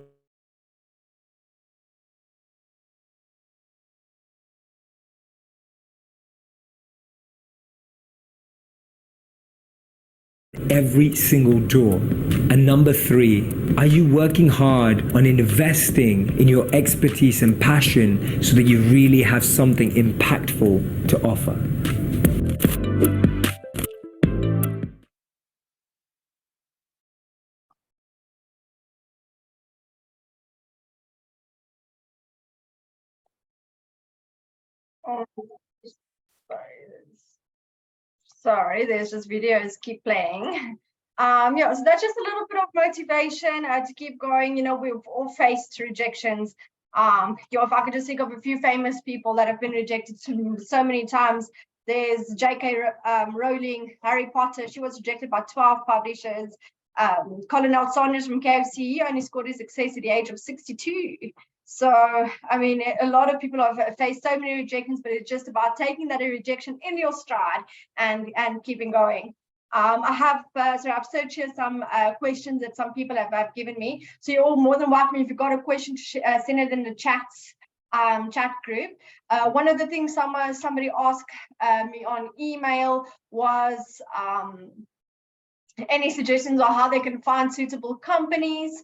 every single door? And number 3, are you working hard on investing in your expertise and passion so that you really have something impactful to offer? Oh, sorry, there's just videos keep playing. Yeah, so that's just a little bit of motivation to keep going. You know, we've all faced rejections. If I could just think of a few famous people that have been rejected so many times. There's J.K. Rowling, Harry Potter. She was rejected by 12 publishers. Colin Sanders from KFC, he only scored his success at the age of 62. So, I mean, a lot of people have faced so many rejections, but it's just about taking that rejection in your stride and keeping going. I've searched here some questions that some people have given me. So you're all more than welcome. If you've got a question, send it in the chat group. One of the things somebody asked me on email was any suggestions on how they can find suitable companies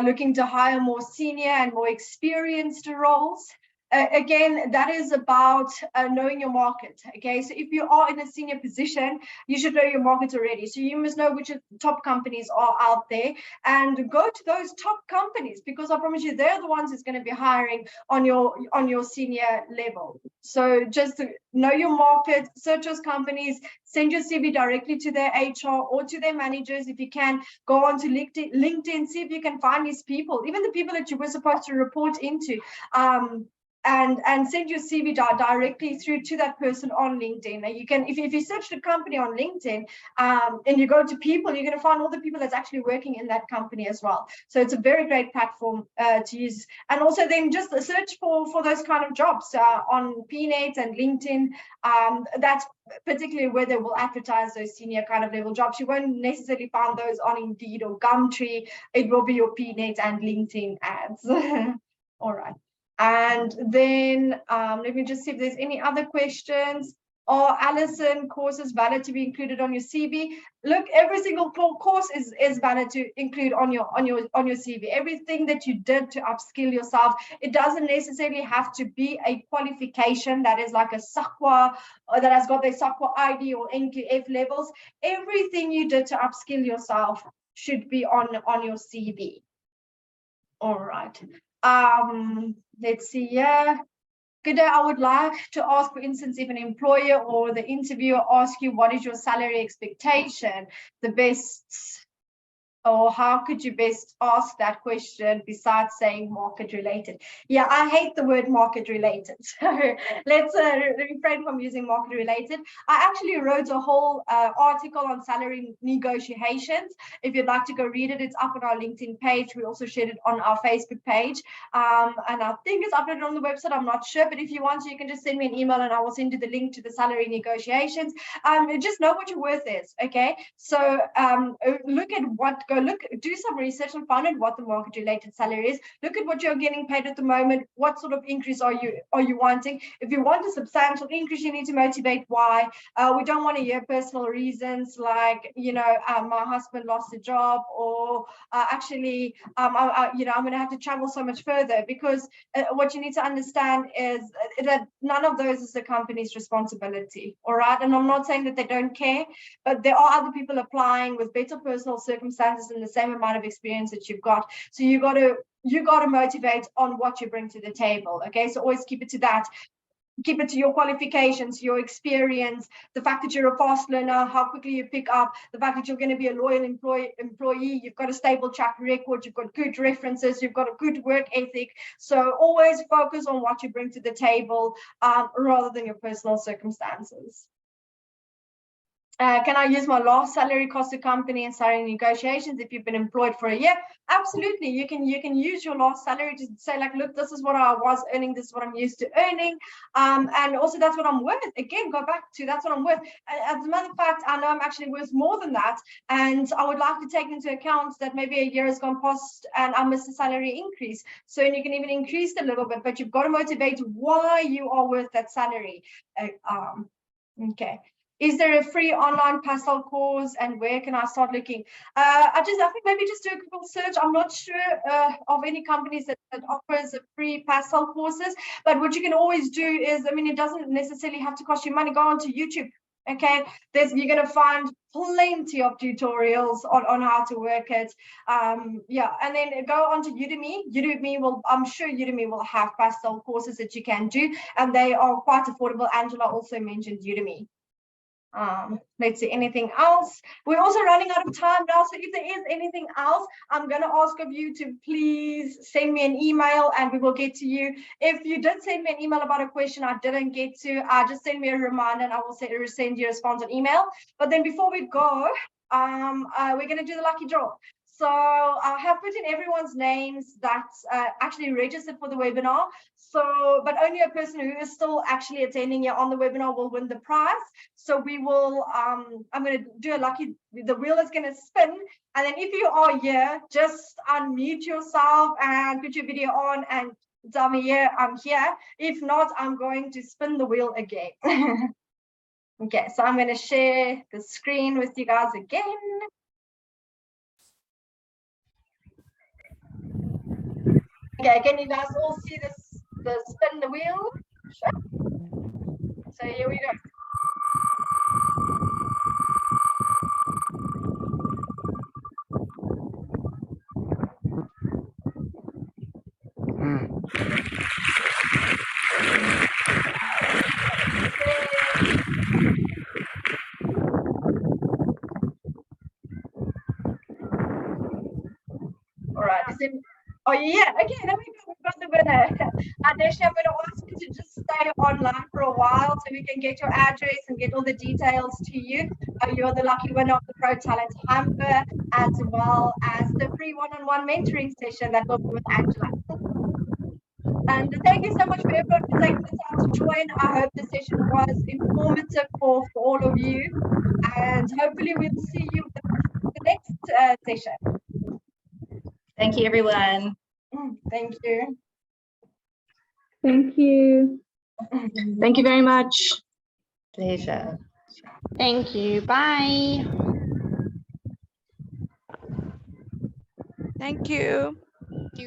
looking to hire more senior and more experienced roles. Again, that is about knowing your market. Okay, so if you are in a senior position, you should know your market already. So you must know which top companies are out there and go to those top companies, because I promise you, they're the ones that's going to be hiring on your senior level. So just know your market, search those companies, send your CV directly to their HR or to their managers. If you can, go on to LinkedIn, see if you can find these people, even the people that you were supposed to report into. And send your CV directly through to that person on LinkedIn. Now you can, if you search the company on LinkedIn and you go to people, you're going to find all the people that's actually working in that company as well. So it's a very great platform to use. And also then just search for those kind of jobs on PNet and LinkedIn. That's particularly where they will advertise those senior kind of level jobs. You won't necessarily find those on Indeed or Gumtree. It will be your PNet and LinkedIn ads. All right. And then let me just see if there's any other questions. Are Allison courses valid to be included on your CV? Look, every single course is valid to include on your CV. Everything that you did to upskill yourself, it doesn't necessarily have to be a qualification that is like a SAQA or that has got the SAQA ID or NQF levels. Everything you did to upskill yourself should be on your CV. All right. Let's see here. Good day. I would like to ask, for instance, if an employer or the interviewer asks you what is your salary expectation, the best, or how could you best ask that question besides saying market related? Yeah, I hate the word market related. So let's refrain from using market related. I actually wrote a whole article on salary negotiations. If you'd like to go read it, it's up on our LinkedIn page. We also shared it on our Facebook page. And I think it's uploaded on the website. I'm not sure, but if you want to, you can just send me an email and I will send you the link to the salary negotiations. Just know what your worth is, okay? So look at do some research and find out what the market related salary is. Look at what you're getting paid at the moment. What sort of increase are you wanting? If you want a substantial increase, you need to motivate why. We don't want to hear personal reasons like, my husband lost a job, or I'm going to have to travel so much further, because what you need to understand is that none of those is the company's responsibility. All right. And I'm not saying that they don't care, but there are other people applying with better personal circumstances and the same amount of experience that you've got. So you got to motivate on what you bring to the table. Okay. So always keep it to that. Keep it to your qualifications, your experience, the fact that you're a fast learner, how quickly you pick up, the fact that you're going to be a loyal employee, you've got a stable track record, you've got good references, you've got a good work ethic. So always focus on what you bring to the table rather than your personal circumstances. Can I use my last salary cost to company and salary negotiations if you've been employed for a year? Absolutely. You can use your last salary to say, like, look, this is what I was earning, this is what I'm used to earning. And also that's what I'm worth. Again, go back to that's what I'm worth. As a matter of fact, I know I'm actually worth more than that. And I would like to take into account that maybe a year has gone past and I missed a salary increase. So you can even increase it a little bit, but you've got to motivate why you are worth that salary. Okay. Is there a free online pastel course, and where can I start looking? I think maybe just do a Google search. I'm not sure of any companies that offers a free pastel courses, but what you can always do is, I mean, it doesn't necessarily have to cost you money. Go onto YouTube. Okay, you're going to find plenty of tutorials on how to work it. Yeah, and then go on to Udemy. I'm sure Udemy will have pastel courses that you can do, and they are quite affordable. Angela also mentioned Udemy. Let's see, anything else? We're also running out of time now, so if there is anything else, I'm going to ask of you to please send me an email and we will get to you. If you did send me an email about a question I didn't get to, just send me a reminder and I will send you a response on email. But then before we go, we're going to do the lucky draw. So I have put in everyone's names that's actually registered for the webinar. So, but only a person who is still actually attending here on the webinar will win the prize. So we will, I'm going to do a the wheel is going to spin. And then if you are here, just unmute yourself and put your video on and tell me, yeah, I'm here. If not, I'm going to spin the wheel again. Okay, so I'm going to share the screen with you guys again. Okay, can you guys all see this, the spin the wheel? Sure. So here we go. All right, oh yeah, okay, there we go, we've got the winner. Adesha, I'm going to ask you to just stay online for a while so we can get your address and get all the details to you. You're the lucky winner of the Pro Talent Hamper, as well as the free one-on-one mentoring session that will be with Angela. And thank you so much for everyone for taking the time to join. I hope the session was informative for all of you, and hopefully we'll see you for the next session. Thank you, everyone. Thank you. Thank you. Thank you very much. Pleasure. Thank you. Bye. Thank you.